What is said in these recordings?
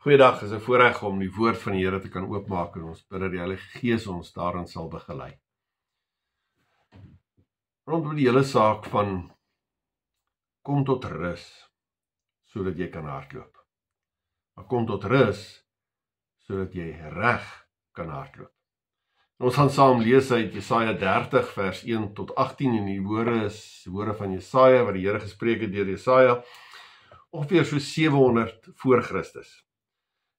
Goeiedag, is 'n voorreg om die woord van die Here te kan oopmaak en ons bid dat die Heilige Gees ons daarin sal begelei. Rondom die hele saak van kom tot rus, sodat jy kan hardloop. Maar kom tot rus, sodat jy reg kan hardloop. En ons gaan saam lees uit Jesaja 30 vers 1 tot 18 en die woorde is woorde van Jesaja wat die Here gespreek het deur Jesaja ongeveer so 700 voor Christus.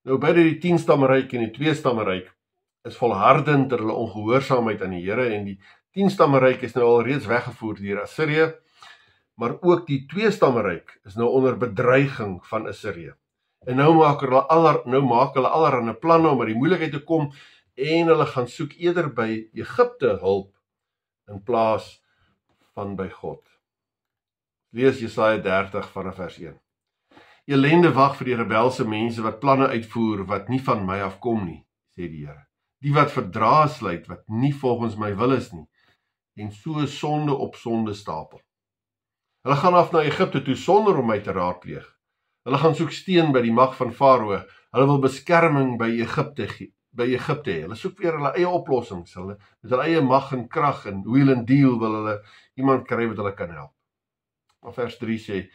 Nou beide die 10-stammeryk en die 2-stammeryk is volhardend ter hulle ongehoorsaamheid aan die Here en die 10-stammeryk is nou al reeds weggevoer deur Assirië, maar ook die 2-stammeryk is nou onder bedreiging van Assirië. En nou maak hulle allerhande planne om uit die moeilikheid te kom en hulle gaan soek eerder by Egipte hulp in plaas van by God. Lees Jesaja 30 vanaf vers 1. Elende wag vir die rebelse mense wat planne uitvoer wat nie van my afkom nie, sê die Here. Die wat verdrae sluit wat nie volgens my wil is nie, en so sonde op sonde stapel. Hulle gaan af na Egipte toe sonder om my te raadpleeg. Hulle gaan soek steun by die mag van Farao. Hulle wil beskerming by Egipte hê. Hulle soek weer hulle eie oplossings. Hulle met hulle eie mag en krag en wheel and deal wil hulle iemand kry wat hulle kan help. Maar vers 3 sê,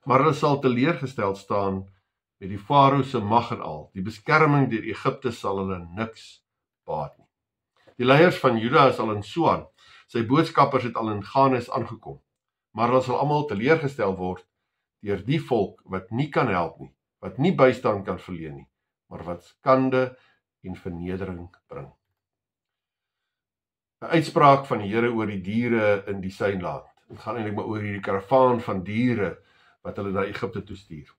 maar hulle sal teleurgesteld staan met die Farao se mag en al. Die beskerming deur Egipte sal hulle niks baat nie. Die leiers van Juda is al in Soan. Sy boodskappers het al in Ganes aangekom. Maar hulle sal almal teleurgestel word deur die volk wat nie kan help nie, wat nie bystand kan verleen nie, maar wat skande en vernedering bring. 'n Uitspraak van die Here oor die diere in die Synland. Dit gaan eintlik maar oor hierdie karavaan van diere wat hulle na Egipte toe stuur.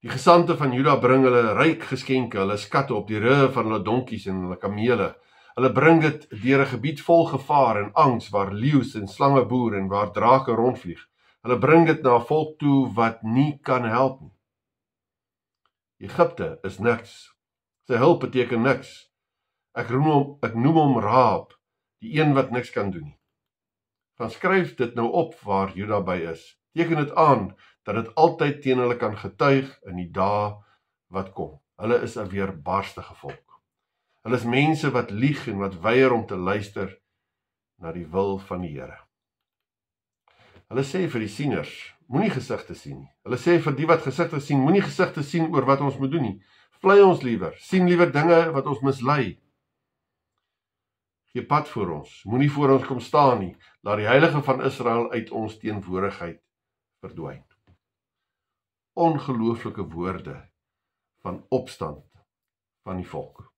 Die gesante van Juda bring hulle ryk geskenke, hulle skatte op die rye van hulle donkies en hulle kamele. Hulle bring dit deur 'n gebied vol gevaar en angs waar leeu's en slange boer en waar drake rondvlieg. Hulle bring dit na 'n volk toe wat nie kan help nie. Egipte is niks. Sy hulp beteken niks. Ek noem hom Raab, die een wat niks kan doen nie. Gaan skryf dit nou op waar Juda by is. Teken dit aan dat dit altyd teen hulle kan getuig in die dae wat kom. Hulle is 'n weerbarstige volk. Hulle is mense wat lieg en wat weier om te luister na die wil van die Here. Hulle sê vir die sieners, moenie gesigte sien nie. Hulle sê vir die wat gesigte sien, moenie gesigte sien oor wat ons moet doen nie. Vlei ons liewer, sien liewer dinge wat ons mislei. Gee pad voor ons, moenie voor ons kom staan nie. Laat die Heilige van Israel uit ons teenwoordigheid verdwyn. Ongelooflike woorde van opstand van die volk.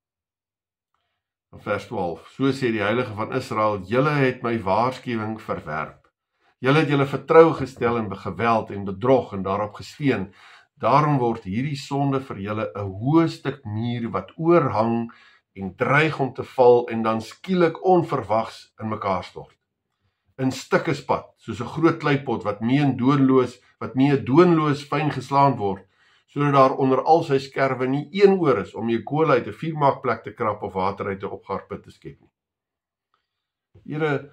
In vers 12, so sê die Heilige van Israel, julle het my waarskuwing verwerp. Julle het julle vertrou gestel in geweld en bedrog en daarop gesteun. Daarom word hierdie sonde vir julle 'n hoë stuk muur wat oorhang en dreig om te val en dan skielik onverwags in mekaar stort. In stukke spat, soos 'n groot kleipot wat mee 'n doonloos fyn geslaan word, sodat daar onder al sy skerwe nie een oor is om jy kool uit 'n vuurmaakplek te krap of water uit 'n opgaarput te skep nie. Die Here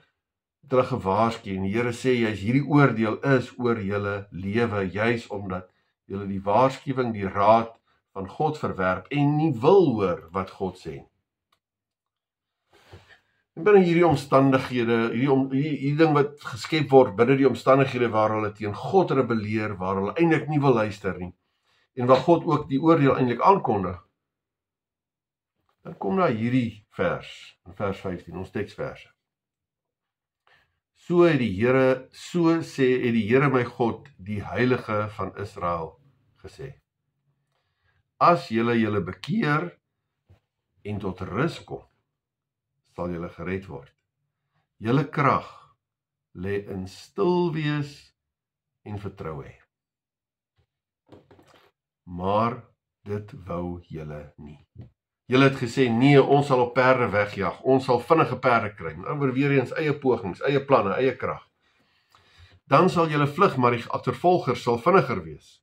het hulle gewaarsku en die Here sê juis hierdie oordeel is oor julle lewe, juis omdat julle die waarskuwing, die raad van God verwerp en nie wil hoor wat God sê. En binne hierdie omstandighede, hierdie ding wat geskep word binne die omstandighede waar hulle teen God rebelleer, waar hulle eintlik nie wil luister nie, en waar God ook die oordeel eintlik aankondig, dan kom daar hierdie vers, in vers 15, ons teksverse. So sê die Here my God, die Heilige van Israel, gesê. As julle bekeer en tot rus kom, sal julle gered word. Julle krag lê in stil wees en vertrou hê. Maar dit wou julle nie. Julle het gesê, nee, ons sal op perde wegjag, ons sal vinnige perde kry, maar weer eens eie pogings, eie planne, eie krag. Dan sal julle vlug, maar die agtervolgers sal vinniger wees.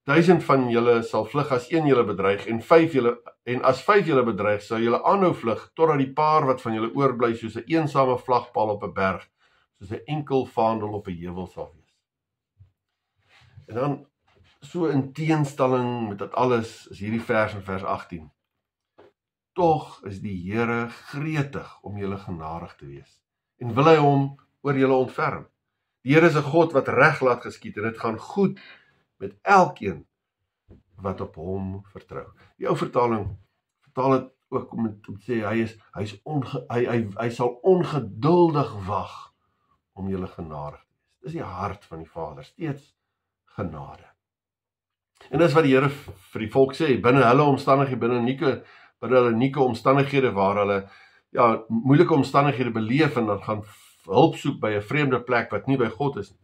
1000 van julle sal vlug as een julle bedreig, en as 5 julle bedreig, sal julle aanhou vlug, totdat die paar wat van julle oorbly, soos 'n eensame vlagpaal op 'n berg, soos 'n enkel vaandel op 'n heuwel sal wees. En dan so in teenstelling met dit alles, is hierdie vers in vers 18. Tog is die Here gretig om julle genadig te wees, en wil hy hom oor julle ontferm. Die Here is 'n God wat reg laat geskied, en dit gaan goed met elkeen wat op hom vertrou. Die ou vertaling vertaal dit ook om te sê, hy sal ongeduldig wag om julle genadig te wees. Dis die hart van die Vader, steeds genade. En dis wat die Here vir die volk sê, binne hulle omstandighede, binne hulle unieke omstandighede waar hulle moeilike omstandighede beleef en dan gaan hulp soek by 'n vreemde plek wat nie by God is nie.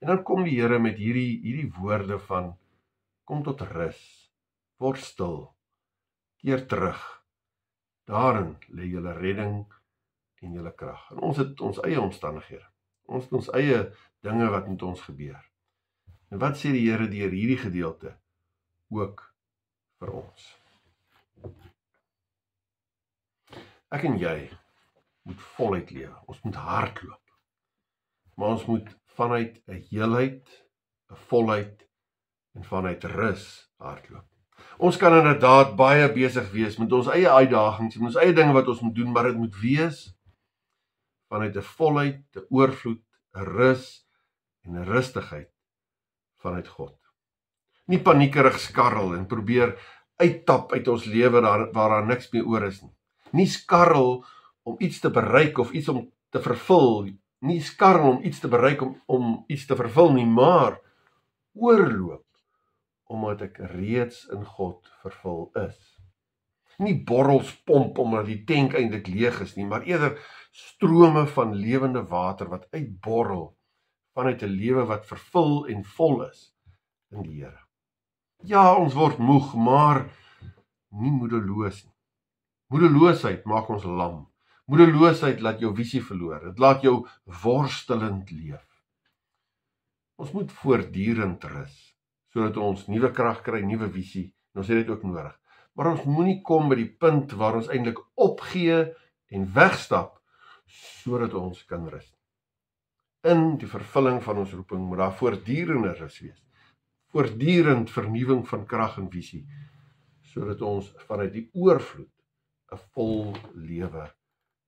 En dan kom die Here met hierdie woorde van kom tot rus, word stil, keer terug. Daarin lê julle redding en julle krag. En ons het ons eie omstandighede. Ons het ons eie dinge wat met ons gebeur. En wat sê die Here deur hierdie gedeelte ook vir ons? Ek en jy moet voluit lewe. Ons moet hardloop. Maar ons moet vanuit 'n heelheid, 'n volheid en vanuit rus hardloop. Ons kan inderdaad baie besig wees met ons eie uitdagings, met ons eie dinge wat ons moet doen, maar dit moet wees vanuit 'n volheid, 'n oorvloed, 'n rus en 'n rustigheid vanuit God. Nie paniekerig skarrel en probeer uittap uit ons lewe waar daar niks meer oor is nie. Nie skarrel om iets te bereik of iets om te vervul, nie skarrel om iets te bereik om iets te vervul nie, maar oorloop omdat ek reeds in God vervul is. Nie borrels pomp omdat die tank eintlik leeg is nie, maar eerder strome van lewende water wat uitborrel vanuit 'n lewe wat vervul en vol is in die Here. Ja, ons word moeg, maar nie moedeloos nie. Moedeloosheid maak ons lam. Moedeloosheid laat jou visie verloor. Dit laat jou worstelend leef. Ons moet voortdurend rus, sodat ons nuwe krag kry, nuwe visie, en ons het dit ook nodig. Maar ons moenie kom by die punt waar ons eintlik opgee en wegstap, sodat ons kan rus. In die vervulling van ons roeping moet daar voortdurende rus wees. Voortdurend vernuwing van krag en visie, sodat ons vanuit die oorvloed 'n vol lewe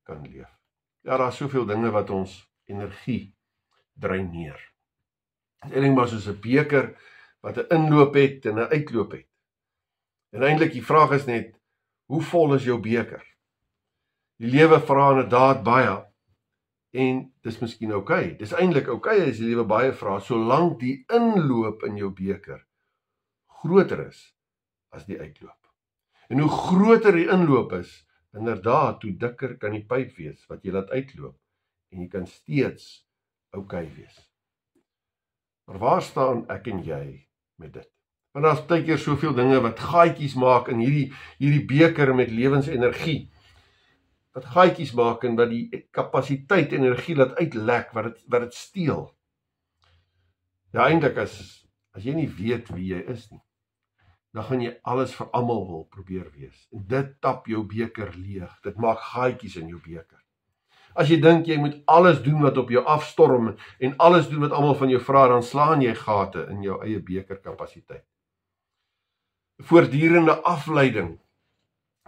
kan leef. Ja, daar is soveel dinge wat ons energie dreineer. Dit is eintlik maar soos 'n beker wat 'n inloop het en 'n uitloop het. En eintlik die vraag is net, hoe vol is jou beker? Die lewe vra inderdaad baie, en dis miskien oukei. Dis eintlik oukei as die lewe baie vra, solank die inloop in jou beker groter is as die uitloop. En hoe groter die inloop is, inderdaad, hoe dikker kan die pyp wees wat jy laat uitloop, en jy kan steeds oukei wees. Maar waar staan ek en jy met dit? Want daar is baie keer soveel dinge wat gaatjies maak in hierdie beker met lewensenergie. Wat gaatjies maak en wat die kapasiteit energie laat uitlek, wat dit steel. Ja, eintlik as jy nie weet wie jy is nie, dan gaan jy alles vir almal wil probeer wees. En dit tap jou beker leeg. Dit maak gaatjies in jou beker. As jy dink jy moet alles doen wat op jou afstorm en alles doen wat almal van jou vra, dan slaan jy gate in jou eie bekerkapasiteit. Voortdurende afleiding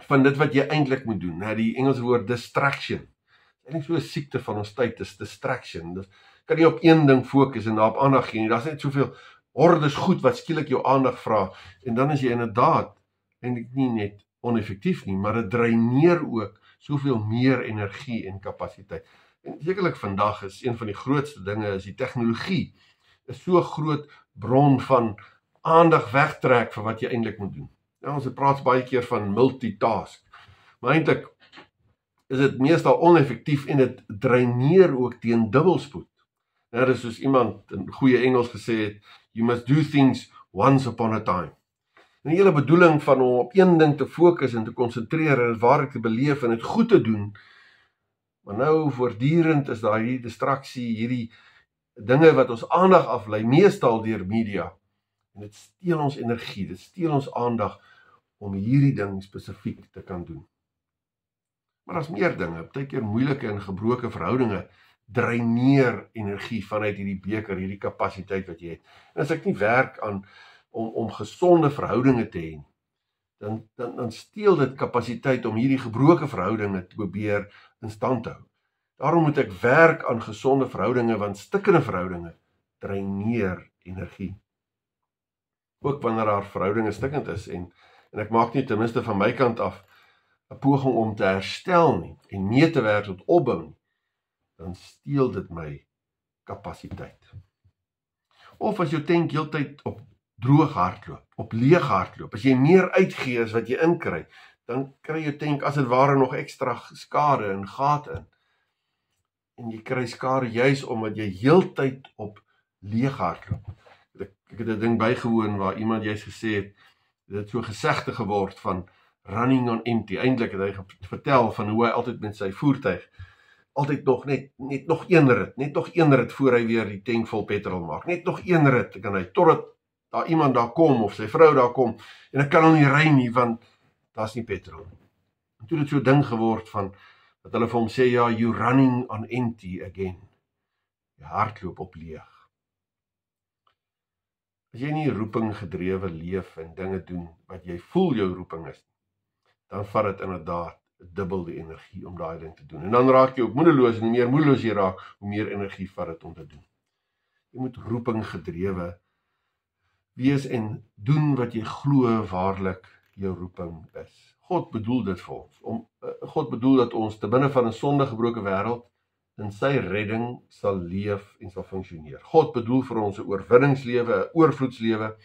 van dit wat jy eintlik moet doen. Die Engelse woord distraction. Dit is eintlik so 'n siekte van ons tyd, is distraction. Dus kan jy op een ding fokus en daarop aandag gee nie. Daar's net soveel hordes goed wat skielik jou aandag vra, en dan is jy inderdaad eintlik nie net oneffektief nie, maar dit dreineer ook soveel meer energie en kapasiteit. En sekerlik vandag is een van die grootste dinge, is die tegnologie is so groot bron van aandag wegtrek vir wat jy eintlik moet doen. Ja, ons praat baie keer van multitask, maar eintlik is dit meestal oneffektief en dit dreineer ook teen dubbelspoed. Dit is soos iemand in goeie Engels gesê het, you must do things once upon a time. En die hele bedoeling van om op een ding te fokus en te konsentreer en het waarlik te beleef en het goed te doen, maar nou voortdurend is daar hierdie distraksie, hierdie dinge wat ons aandag aflei, meestal deur media, en dit steel ons energie, dit steel ons aandag om hierdie ding spesifiek te kan doen. Maar daar's meer dinge, baie keer moeilike en gebroke verhoudinge dreineer energie vanuit hierdie beker, hierdie kapasiteit wat jy het. En as ek nie werk aan om gesonde verhoudinge te hê, dan steel dit kapasiteit om hierdie gebroke verhoudinge te probeer in stand te hou. Daarom moet ek werk aan gesonde verhoudinge, want stikkende verhoudinge dreineer energie. Ook wanneer haar verhoudinge stikkend is, en ek maak nie ten minste van my kant af 'n poging om te herstel nie, en mee te werk tot opbou nie, dan steel dit my kapasiteit. Of as jou tank heeltyd op droog hardloop, op leeg hardloop, as jy meer uitgee as wat jy inkry, dan kry jou tank as het ware nog ekstra skade en gate in. En jy kry skade juis omdat jy heeltyd op leeg hardloop. Ek het 'n ding bygewoon waar iemand juist gesê het, dit het so gesegde geword van running on empty. Eintlik het hy vertel van hoe hy altyd met sy voertuig altyd nog net nog een rit voor hy weer die tank vol petrol maak. Net nog een rit kan hy, totdat daar iemand daar kom of sy vrou daar kom en ek kan hom nie ry nie want daar's nie petrol. En toe het so 'n ding geword van dat hulle vir hom sê, ja, you running on empty again. Jy hardloop op leeg. As jy nie roeping gedrewe leef en dinge doen wat jy voel jou roeping is, dan vat dit inderdaad dubbel die energie om daai ding te doen. En dan raak jy ook moedeloos, en hoe meer moedeloos jy raak, hoe meer energie vat dit om te doen. Jy moet roeping gedrewe wees en doen wat jy glo waarlik jou roeping is. God bedoel dit vir ons. God bedoel dat ons te binne van 'n sondegebroke wêreld in sy redding sal leef en sal funksioneer. God bedoel vir ons 'n oorwinningslewe, 'n oorvloedslewe,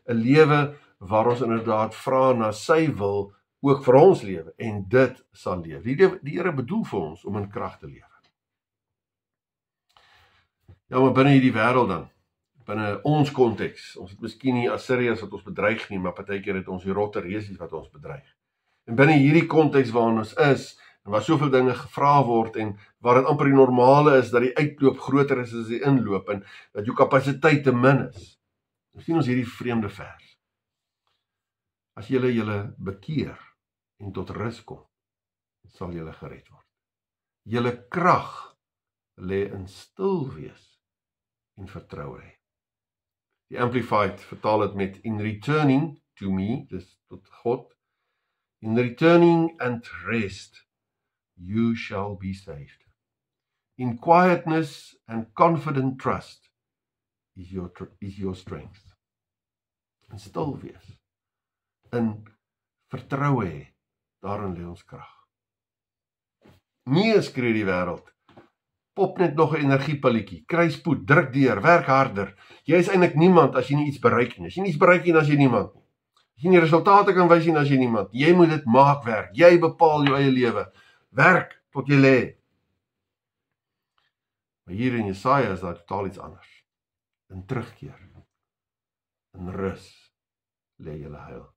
'n lewe waar ons inderdaad vra na sy wil ook vir ons lewe, en dit sal leef. Die Here bedoel vir ons om in krag te lewe. Ja, maar binne hierdie wêreld dan, binne ons konteks, ons het miskien nie Assiriërs wat ons bedreig nie, maar partykeer het ons die rotte reusies wat ons bedreig. En binne hierdie konteks waarin ons is, en waar soveel dinge gevra word, en waar dit amper die normale is, dat die uitloop groter is as die inloop, en dat jou kapasiteit te min is. Dan sien ons hierdie vreemde vers. As julle bekeer en tot rus kom, sal julle gered word. Julle krag lê in stil wees en vertroue hê. Die Amplified vertaal dit met in returning to me, dus tot God, in returning and rest, you shall be saved. In quietness and confident trust is your strength. In stil wees, in vertroue hê, daarin lê ons krag. Nee, skree die wêreld, pop net nog 'n energiepilletjie, kry spoed, druk deur, werk harder. Jy is eintlik niemand as jy nie iets bereik nie. As jy nie iets bereik nie, dan is jy niemand nie. As jy nie resultate kan wys nie, dan is jy niemand. Jy moet dit maak werk. Jy bepaal jou eie lewe. Werk tot jy lê. Maar hier in Jesaja is daar totaal iets anders. In terugkeer, in rus, lê julle heil.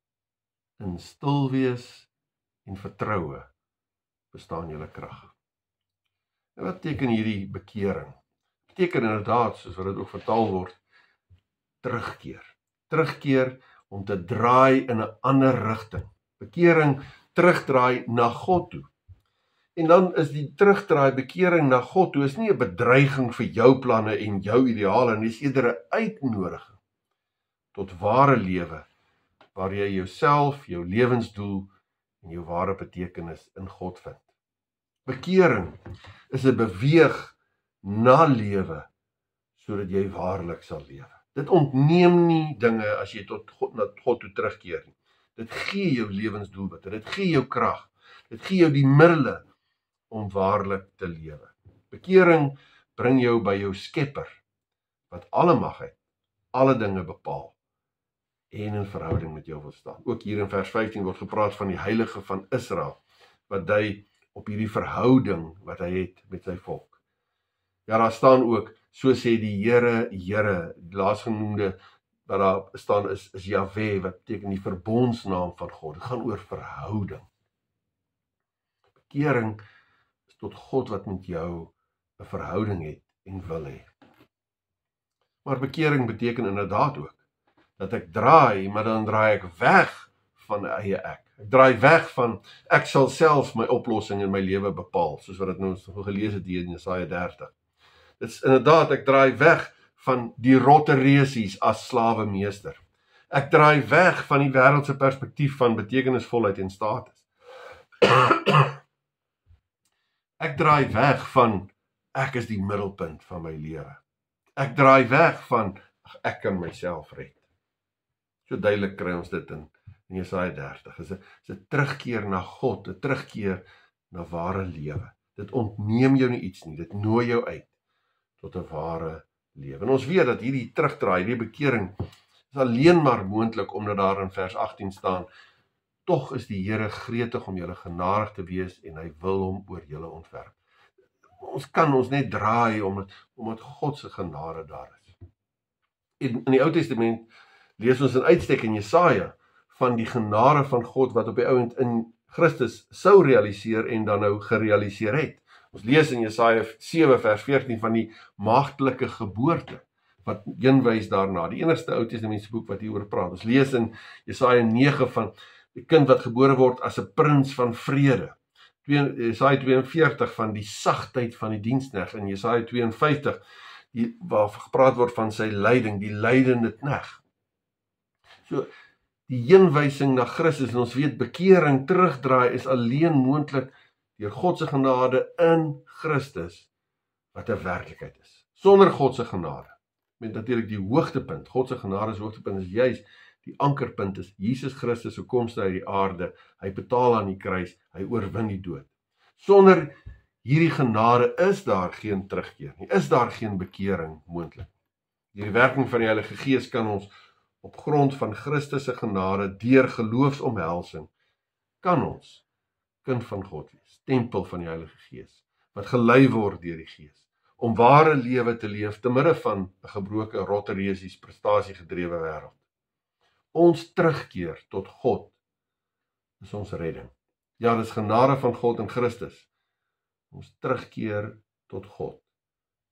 In stil wees en vertroue bestaan julle krag. En wat beteken hierdie bekering? Beteken inderdaad, soos wat dit ook vertaal word, terugkeer. Terugkeer om te draai in 'n ander rigting. Bekering, terugdraai na God toe. En dan is die terugdraai, bekering na God toe, is nie 'n bedreiging vir jou planne en jou ideale, en dis eerder 'n uitnodiging tot ware lewe, waar jy jouself, jou lewensdoel en jou ware betekenis in God vind. Bekering is 'n beweeg na lewe, sodat jy waarlik sal lewe. Dit ontneem nie dinge as jy tot God toe terugkeer nie. Dit gee jou lewensdoelwitte, dit gee jou krag, dit gee jou die middele om waarlik te lewe. Bekering bring jou by jou Skepper, wat alle mag het, alle dinge bepaal, en in verhouding met jou wil staan. Ook hier in vers 15 word gepraat van die heilige van Israel, wat dui op hierdie verhouding wat hy het met sy volk. Ja, daar staan ook, so sê die Here, die laasgenoemde wat daar staan is Jahwe, wat beteken die verbondsnaam van God. Dit gaan oor verhouding. Bekering is tot God wat met jou 'n verhouding het en wil hê. Maar bekering beteken inderdaad ook dat ek draai, maar dan draai ek weg van eie ek. Ek draai weg van ek sal self my oplossing in my lewe bepaal, soos wat dit nou gelees het hier in Jesaja 30. Dit is inderdaad, ek draai weg van die rotte resies as slawe meester. Ek draai weg van die wêreldse perspektief van betekenisvolheid en status. Ek draai weg van ek is die middelpunt van my lewe. Ek draai weg van ek kan myself red. So duidelik kry ons dit in Jesaja 30. Dit is 'n terugkeer na God, 'n terugkeer na ware lewe. Dit ontneem jou nie iets nie, dit nooi jou uit tot 'n ware lewe. En ons weet dat hierdie terugdraai, hierdie bekering, is alleen maar moontlik omdat daar in vers 18 staan, tog is die Here gretig om julle genadig te wees en hy wil hom oor julle ontferm. Ons kan ons net draai omdat God se genade daar is. In die Ou Testament lees ons 'n uitstek in Jesaja van die genade van God wat op die ouend in Christus sou realiseer en dan nou gerealiseer het. Ons lees in Jesaja 7 vers 14 van die maagdelike geboorte wat heenwys daarna. Die enigste Ou Testamentiese boek wat hieroor praat. Ons lees in Jesaja 9 van die kind wat gebore word as 'n prins van vrede. Jesaja 42 van die sagtheid van die diensknegt. In Jesaja 52 waar gepraat word van sy lyding, die lydende knegt. So die heenwysing na Christus, en ons weet bekering, terugdraai is alleen moontlik deur God se genade in Christus wat 'n werklikheid is. Sonder God se genade, met natuurlik die hoogtepunt, God se genade se hoogtepunt is juis die ankerpunt is Jesus Christus se komste uit die aarde. Hy betaal aan die kruis, hy oorwin die dood. Sonder hierdie genade is daar geen terugkeer nie, is daar geen bekering moontlik. Die werking van die Heilige Gees kan ons op grond van Christus se genade deur geloofsomhelsing kan ons kind van God wees, tempel van die Heilige Gees, wat gelei word deur die Gees, om ware lewe te leef te midde van 'n gebroke, rotte resies, prestasiegedrewe wêreld. Ons terugkeer tot God is ons redding. Ja, dis genade van God in Christus. Ons terugkeer tot God.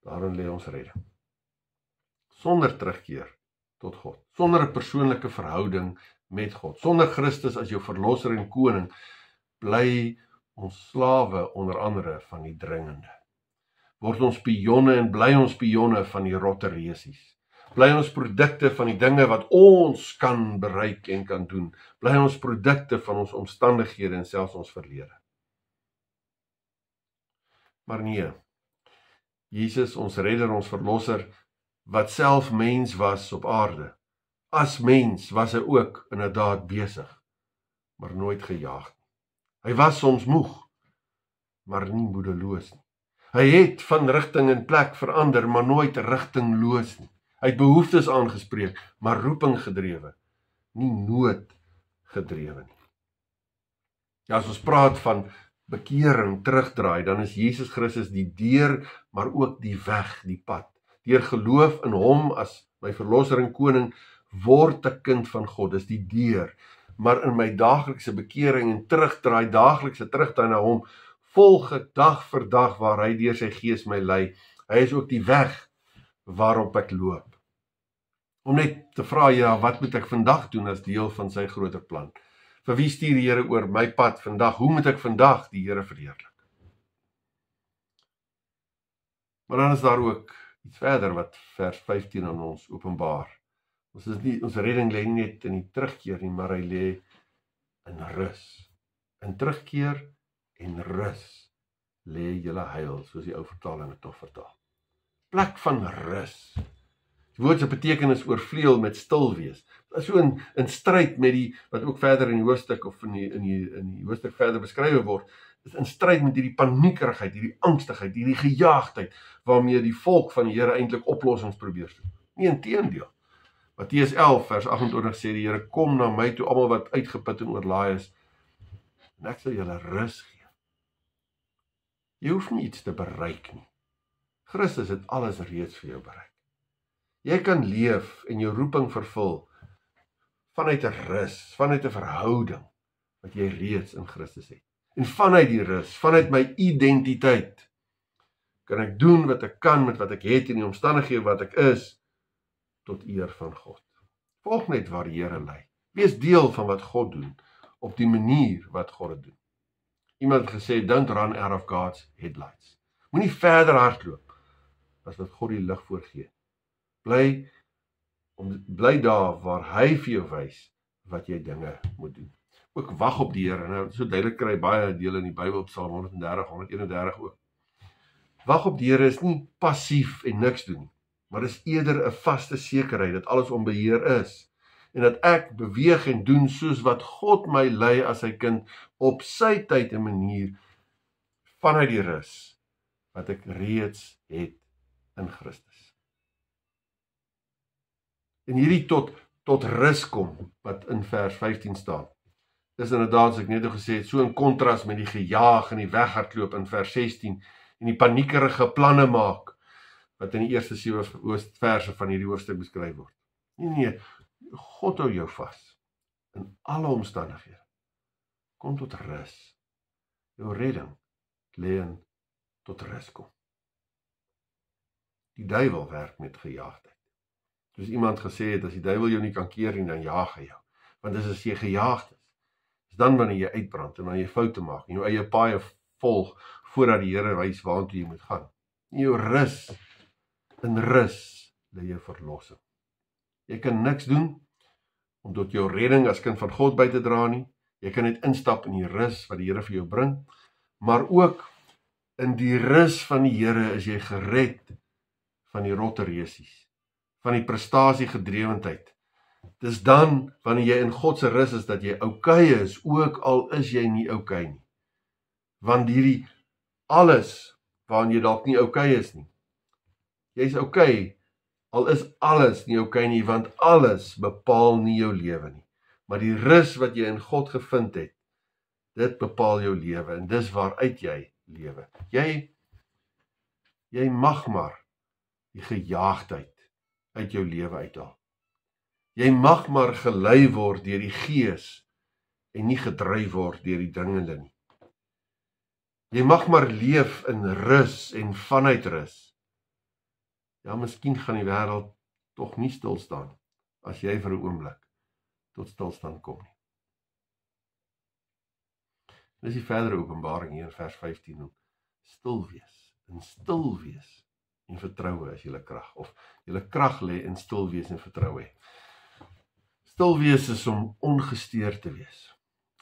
Daarin lê ons redding. Sonder terugkeer tot God, sonder 'n persoonlike verhouding met God, sonder Christus as jou verlosser en koning, bly ons slawe onder andere van die dringende. Word ons spionne en bly ons spionne van die rotte resies. Bly ons produkte van die dinge wat ons kan bereik en kan doen. Bly ons produkte van ons omstandighede en selfs ons verlede. Maar nee, Jesus, ons redder, ons verlosser, wat self mens was op aarde. As mens was hy ook inderdaad besig, maar nooit gejaag nie. Hy was soms moeg, maar nie moedeloos nie. Hy het van rigting en plek verander, maar nooit rigtingloos nie. Hy het behoeftes aangespreek, maar roeping gedrewe, nie nood gedrewe nie. Ja, as ons praat van bekering, terugdraai, dan is Jesus Christus die deur, maar ook die weg, die pad. Deur geloof in hom as my verlosser en koning, word 'n kind van God, dis die deur. Maar in my daaglikse bekering en terugdraai, daaglikse terugdraai na hom, volg ek dag vir dag waar hy deur sy gees my lei. Hy is ook die weg waarop ek loop. Om net te vra, ja, wat moet ek vandag doen as deel van sy groter plan? Vir wie stuur die Here oor my pad vandag? Hoe moet ek vandag die Here verheerlik? Maar dan is daar ook iets verder wat vers 15 aan ons openbaar. Ons redding lê nie net in die terugkeer nie, maar hy lê in rus. In terugkeer en rus lê julle heil, soos die ou vertaling het tog vertaal. Plek van rus. Die woord se betekenis oorvleuel met stil wees. Dat is so in stryd met die, wat ook verder in die hoofstuk of in die hoofstuk verder beskryf word, is in stryd met hierdie paniekerigheid, hierdie angstigheid, hierdie gejaagdheid, waarmee die volk van die Here eintlik oplossings probeer soek. Nie, inteendeel. Matteus 11 vers 28 sê die Here, kom na my toe, almal wat uitgeput en oorlaai is, en ek sal julle rus gee. Jy hoef nie iets te bereik nie. Christus het alles reeds vir jou bereik. Jy kan leef en jou roeping vervul vanuit 'n rus, vanuit 'n verhouding wat jy reeds in Christus het. En vanuit die rus, vanuit my identiteit, kan ek doen wat ek kan met wat ek het en die omstandighede wat ek is, tot eer van God. Volg net waar die Here lei. Wees deel van wat God doen, op die manier wat God het doen. Iemand het gesê, don't run out of God's headlights. Moenie verder hardloop as wat God die lig voorgee. Bly daar waar hy vir jou wys wat jy dinge moet doen. Ook wag op die Here. Nou, so duidelik kry baie dele in die Bybel op Psalm 130, 131 ook. Wag op die Here is nie passief en niks doen nie, maar is eerder 'n vaste sekerheid dat alles onder beheer is en dat ek beweeg en doen soos wat God my lei as sy kind op sy tyd en manier vanuit die rus wat ek reeds het in Christus. En hierdie tot rus kom wat in vers 15 staan. Dis inderdaad, as ek net gesê het, so in kontras met die gejaag en die weghardloop in vers 16 en die paniekerige planne maak wat in die eerste 7 verse van hierdie hoofstuk beskryf word. Nee, God hou jou vas in alle omstandighede. Kom tot rus. Jou redding lê in tot rus kom. Die duiwel werk met gejaagdheid. Dus iemand gesê het, as die duiwel jou nie kan keer nie, dan jaag hy jou. Want as jy gejaagd is dan wanneer jy uitbrand en dan jy foute maak en jou eie paaie volg voordat die Here wys waartoe jy moet gaan. In jou rus, in rus lê jou verlossing. Jy kan niks doen om tot jou redding as kind van God by te dra nie. Jy kan net instap in die rus wat die Here vir jou bring, maar ook in die rus van die Here is jy gered van die rotte resies, van die prestasiegedrewendheid. Dis dan, wanneer jy in God se rus is, dat jy oukei is, ook al is jy nie oukei nie. Want hierdie alles, waarin jy dalk nie oukei is nie. Jy is oukei, al is alles nie oukei nie, want alles bepaal nie jou lewe nie. Maar die rus wat jy in God gevind het, dit bepaal jou lewe, en dis waaruit jy lewe. Jy mag maar die gejaagdheid uit jou lewe uithaal. Jy mag maar gelei word deur die Gees en nie gedryf word deur die dringende nie. Jy mag maar leef in rus en vanuit rus. Ja, miskien gaan die wêreld tog nie stil staan as jy vir 'n oomblik tot stilstand kom nie. Dis die verdere openbaring hier in vers 15 noem. Stil wees en vertroue is julle krag, of julle krag lê in stil wees en vertroue. Stil wees is om ongesteerd te wees.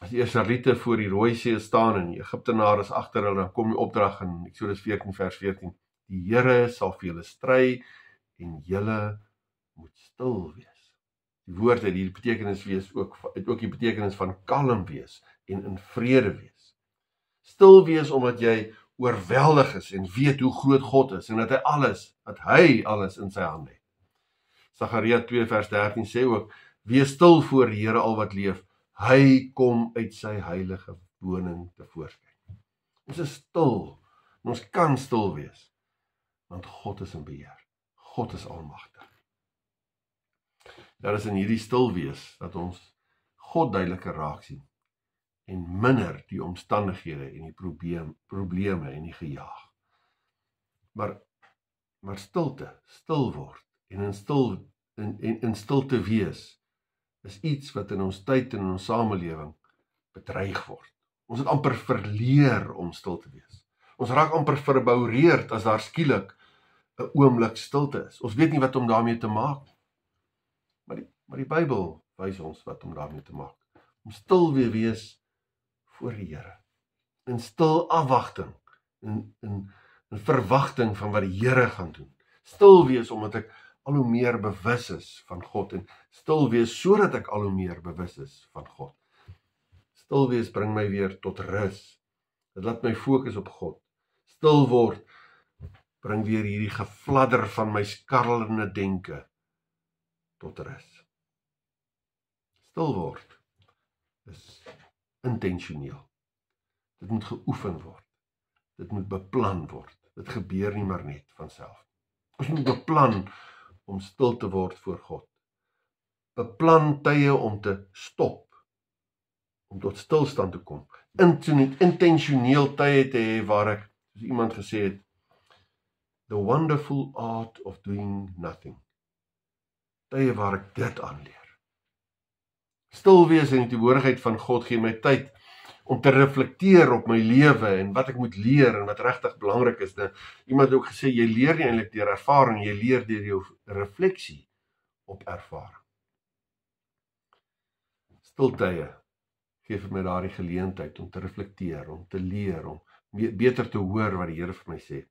As die Israeliete voor die Rooi See staan en die Egiptenare is agter hulle, dan kom die opdrag in Eksodus 14 vers 14. Die Here sal vir julle stry en julle moet stil wees. Die woord het die betekenis het ook die betekenis van kalm wees en in vrede wees. Stil wees omdat jy oorweldig is en weet hoe groot God is en dat hy alles in sy hande het. Sagaria 2 vers 13 sê ook, wees stil voor die Here al wat leef, hy kom uit sy heilige woning tevoorskyn. Ons is stil, en ons kan stil wees, want God is in beheer, God is almagtig. Daar is in hierdie stil wees, dat ons God duideliker raak sien, en minder die omstandighede en die probleme en die gejaag. Maar stil word en in stilte wees is iets wat in ons tyd en in ons samelewing bedreig word. Ons het amper verleer om stil te wees. Ons raak amper verboureerd as daar skielik 'n oomblik stilte is. Ons weet nie wat om daarmee te maak. Maar die Bybel wys ons wat om daarmee te maak. Om stil weer wees voor die Here. In stil afwagting, in verwagting van wat die Here gaan doen. Stil wees omdat ek al hoe meer bewus is van God, en stil wees sodat ek al hoe meer bewus is van God. Stil wees bring my weer tot rus. Dit laat my fokus op God. Stil word bring weer hierdie gefladder van my skarrelende denke tot rus. Stil word is intentioneel. Dit moet geoefen word. Dit moet beplan word. Dit gebeur nie maar net van self. Ons moet beplan om stil te word voor God. Beplan tye om te stop, om tot stilstand te kom. Intentioneel tye te hê waar ek, soos iemand gesê het, the wonderful art of doing nothing. Tye waar ek dit aanleer. Stil wees in die teenwoordigheid van God gee my tyd om te reflekteer op my lewe en wat ek moet leer en wat regtig belangrik is. Iemand het ook gesê, jy leer nie eintlik deur ervaring, jy leer deur jou refleksie op ervaring. Stiltye gee vir my daardie geleentheid om te reflekteer, om te leer, om beter te hoor wat die Here vir my sê.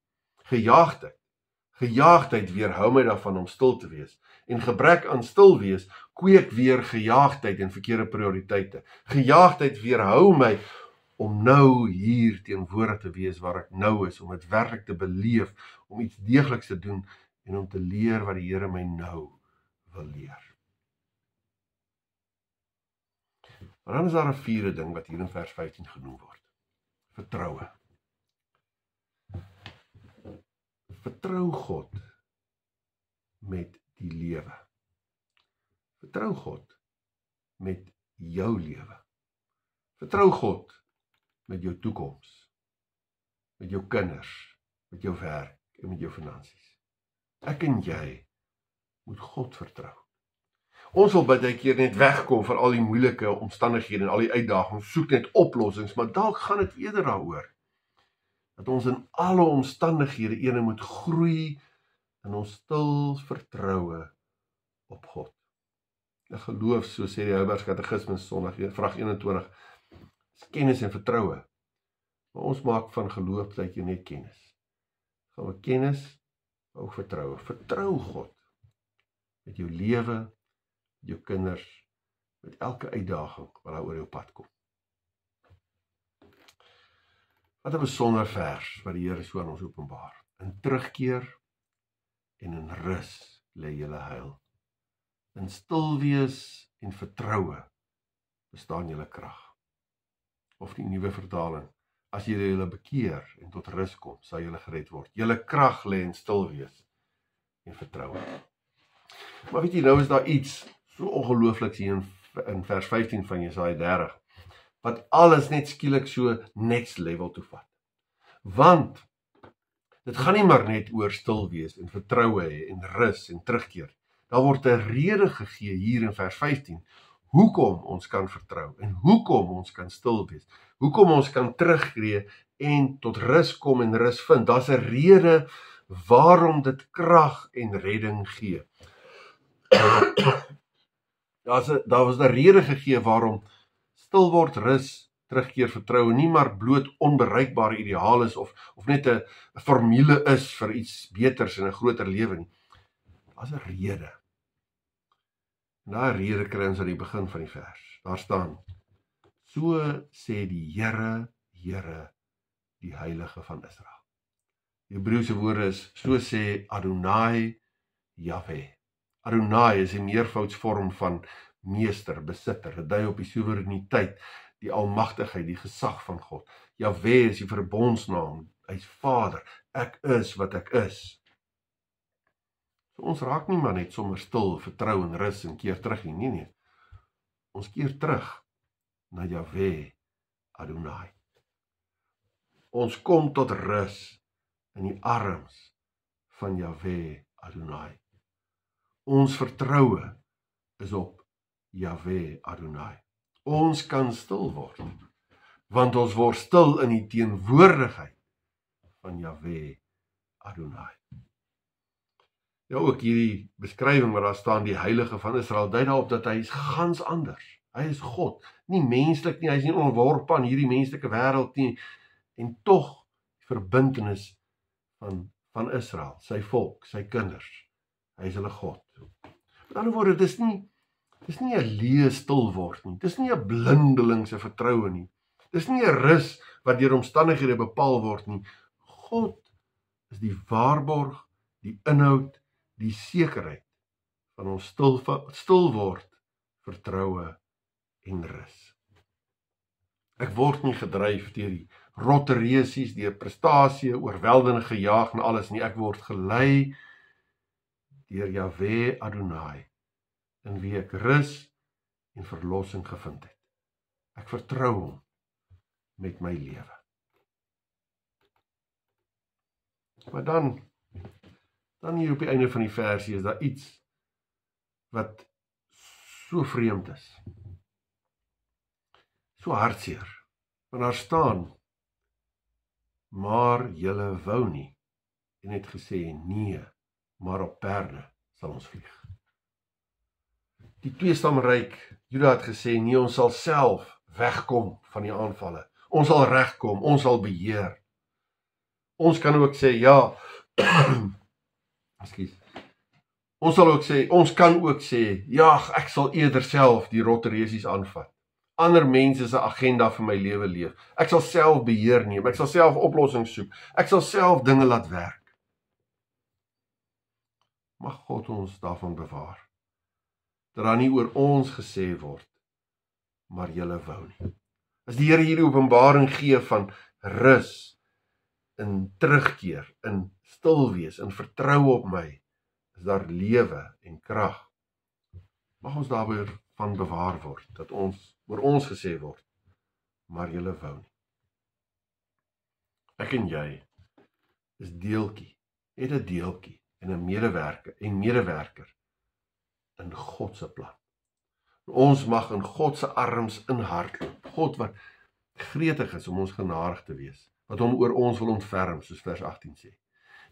Gejaagdheid weerhou my daarvan om stil te wees. En gebrek aan stil wees, kweek weer gejaagdheid en verkeerde prioriteite. Gejaagdheid weerhou my om nou hier teenwoordig te wees waar ek nou is, om dit werklik te beleef, om iets deegliks te doen en om te leer wat die Here my nou wil leer. Maar dan is daar 'n vierde ding wat hier in vers 15 genoem word. Vertroue. Vertrou God met die lewe. Vertrou God met jou lewe. Vertrou God met jou toekoms, met jou kinders, met jou werk en met jou finansies. Ek en jy moet God vertrou. Ons wil baie keer net wegkom van al die moeilike omstandighede en al die uitdagings, soek net oplossings, maar dalk gaan dit eerder daaroor dat ons in alle omstandighede ene moet groei in ons stil vertroue op God. Ek geloof, so sê die Heidelberg Katekismus Sondag, vraag 21, is kennis en vertroue. Maar ons maak van geloof dat jy net kennis. Gaan we kennis, maar ook vertroue. Vertrou God met jou lewe, met jou kinders, met elke uitdaging wat daar oor jou pad kom. Wat 'n besondere vers wat die Here so aan ons openbaar. In terugkeer en in rus lê julle heil. In stil wees en vertroue bestaan julle krag. Of die nuwe vertaling, as julle julle bekeer en tot rus kom, sal julle gered word. Julle krag lê in stil wees en vertroue. Maar weet jy, nou is daar iets so ongeloofliks hier in vers 15 van Jesaja 30, wat alles net skielik so next level toe vat. Want dit gaan nie maar net oor stil wees en vertroue hê en rus en terugkeer. Daar word 'n rede gegee hier in vers 15, hoekom ons kan vertrou en hoekom ons kan stil wees. Hoekom ons kan terugkeer en tot rus kom en rus vind. Daar's 'n rede waarom dit krag en redding gee. Daar was 'n rede gegee waarom stil word, rus, terugkeer, vertroue nie maar bloot onbereikbare ideaal is of net 'n formule is vir iets beters en 'n groter lewe nie. Daar's 'n rede. En daai rede kry ons aan die begin van die vers. Daar staan: so sê die Here, Here, die Heilige van Israel. Die Hebreëse woorde is, so sê Adonai, Jahwe. Adonai is die meervoudsvorm van meester, besitter. Dit dui op die soewereiniteit, die almagtigheid, die gesag van God. Jahwe is die verbondsnaam, hy's Vader. Ek is wat ek is. So ons raak nie maar net sommer stil, vertrou en rus en keer terug nie. Nee. Ons keer terug na Jahwe, Adonai. Ons kom tot rus in die arms van Jahwe, Adonai. Ons vertroue is op Jahwe, Adonai. Ons kan stil word, want ons word stil in die teenwoordigheid van Jahwe, Adonai. Ja, ook hierdie beskrywing wat daar staan, die Heilige van Israel, dui daarop dat hy is gans anders. Hy is God, nie menslik nie, hy is nie onderworpe aan hierdie menslike wêreld nie, en tog die verbintenis van Israel, sy volk, sy kinders. Hy is hulle God. Met ander woorde, dis nie 'n leë stil word nie. Dis nie 'n blindelingse vertroue nie. Dis nie 'n rus wat deur omstandighede bepaal word nie. God is die waarborg, die inhoud, die sekerheid van ons stil word, vertroue en rus. Ek word nie gedryf deur die rotte resies, deur prestasie, oorweldigende gejaag en alles nie. Ek word gelei deur Jahwe Adonai, in wie ek rus en verlossing gevind het. Ek vertrou hom met my lewe. Maar dan hier op die einde van die versie is daar iets wat so vreemd is. So hartseer. Want daar staan, maar julle wou nie, en het gesê, nee, maar op perde sal ons vlieg. Die tweestamryk, Juda het gesê, nee, ons sal self wegkom van die aanvalle. Ons sal regkom, ons sal beheer. Ons kan ook sê, ja, ekskuus. Ons kan ook sê, ja, ek sal eerder self die rotteresies aanvat. Ander mense se agenda vir my lewe leef. Ek sal self beheer neem, ek sal self oplossings soek, ek sal self dinge laat werk. Mag God ons daarvan bewaar, dat daar nie oor ons gesê word, maar julle wou nie. As die Here hierdie openbaring gee van rus, in terugkeer, in stil wees, in vertrou op my, is daar lewe en krag. Mag ons daarby van bewaar word, dat oor ons gesê word, maar julle wou nie. Ek en jy is deeltjie, het 'n deeltjie en 'n medewerker in God se plan. Ons mag in God se arms inhardloop, God wat gretig is om ons genadig te wees, wat hom oor ons wil ontferm, soos vers 18 sê.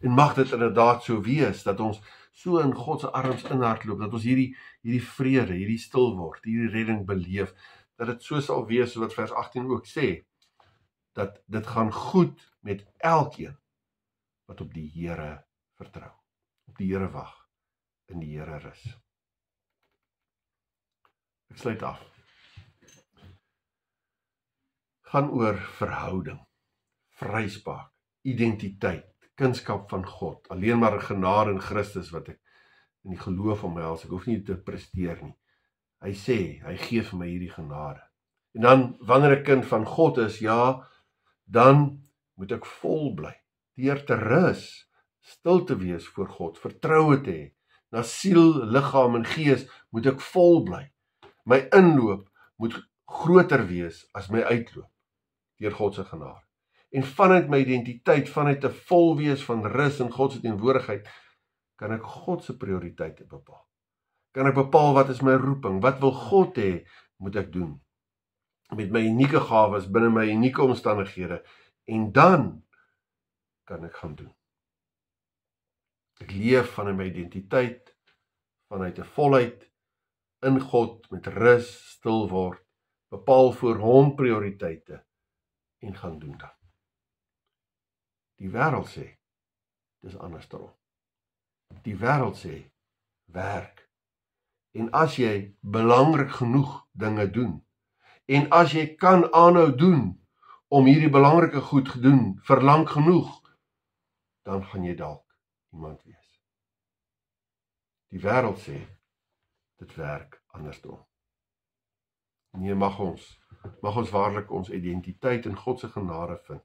En mag dit inderdaad so wees, dat ons so in God se arms inhardloop, dat ons hierdie vrede, hierdie stil word, hierdie redding beleef, dat dit so sal wees, soos wat vers 18 ook sê, dat dit gaan goed met elkeen wat op die Here vertrou, op die Here wag, in die Here rus. Ek sluit af. Gaan oor verhouding, vryspraak, identiteit, kunskap van God, alleen maar genade in Christus wat ek in die geloof omhels, ek hoef nie te presteer nie. Hy sê, hy gee vir my hierdie genade. En dan, wanneer ek kind van God is, ja, dan moet ek vol bly, deur te rus, stil te wees voor God, vertroue te hê, na siel, liggaam en gees moet ek vol bly. My inloop moet groter wees as my uitloop, deur God se genade. En vanuit my identiteit, vanuit 'n vol wees van rus in God se teenwoordigheid, kan ek God se prioriteite bepaal. Kan ek bepaal wat is my roeping, wat wil God hê moet ek doen, met my unieke gawes, binne my unieke omstandighede, en dan kan ek gaan doen. Ek leef vanuit my identiteit, vanuit 'n volheid, in God, met rus, stil word, bepaal voor hom prioriteite, en gaan doen dan. Die wêreld sê, dis andersom. Die wêreld sê, werk. En as jy belangrik genoeg dinge doen, en as jy kan aanhou doen, om hierdie belangrike goed gedoen, verlang genoeg, dan gaan jy dalk iemand wees. Die wêreld sê, dit werk andersom. Nee, mag ons waarlik ons identiteit in God se genade vind.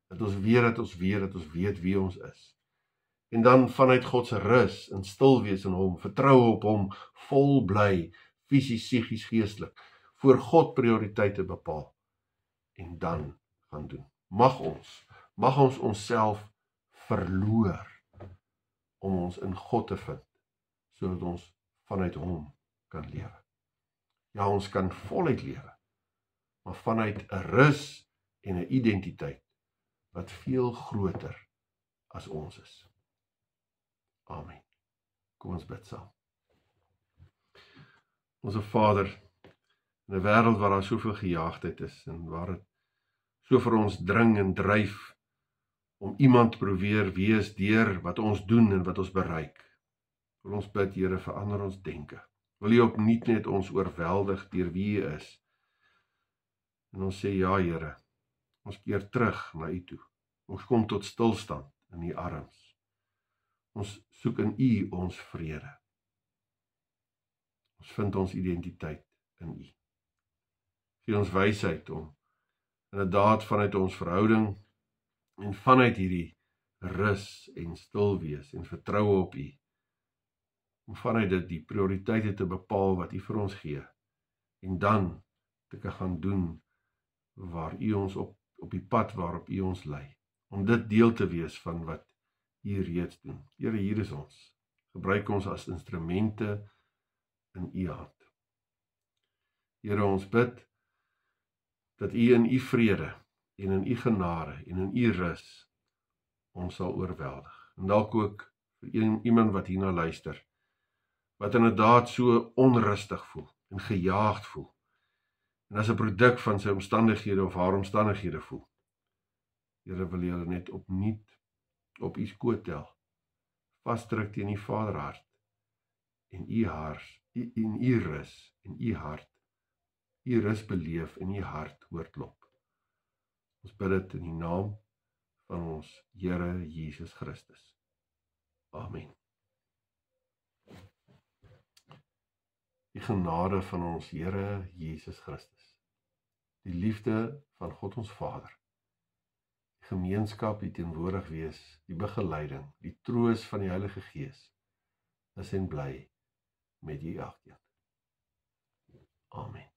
Dat ons weet wie ons is. En dan vanuit God se rus, in stil wees in hom, vertrou op hom, vol bly, fisies, psigies, geestelik, voor God prioriteite bepaal, en dan gaan doen. Mag ons onsself verloor, om ons in God te vind, sodat ons vanuit hom kan lewe. Ja, ons kan voluit lewe, maar vanuit 'n rus en 'n identiteit, wat veel groter as ons is. Amen. Kom ons bid saam. Onse Vader, in 'n wêreld waar daar soveel gejaagdheid is, en waar dit so vir ons dring en dryf, om iemand te probeer wees deur wat ons doen en wat ons bereik, wil ons bid, Here, verander ons denke. Wil U opnuut net ons oorweldig deur wie U is. En ons sê, ja, Here, ons keer terug na U toe. Ons kom tot stilstand in U arms. Ons soek in U ons vrede. Ons vind ons identiteit in U. Gee ons wysheid om inderdaad vanuit ons verhouding en vanuit hierdie rus en stil wees en vertroue op U, om vanuit dit die prioriteite te bepaal wat U vir ons gee, en dan te gaan doen waar U ons op die pad waarop U ons lei, om dit deel te wees van wat U reeds doen. Here, hier is ons. Gebruik ons as instrumente in U hand. Here, ons bid dat U in U vrede en in U genade en in U rus ons sal oorweldig. En dalk ook vir iemand wat hierna luister, wat inderdaad so onrustig voel en gejaagd voel, en as 'n produk van sy omstandighede of haar omstandighede voel. Here, wil julle net opnuut op U skoot tel, vasdruk teen U Vaderhart, en U rus, en U hart, U rus beleef en U hart hoor klop. Ons bid dit in die naam van ons Here Jesus Christus. Amen. Die genade van ons Here Jesus Christus, die liefde van God ons Vader, die gemeenskap, die teenwoordig wees, die begeleiding, die troos van die Heilige Gees, is en bly met U elkeen. Amen.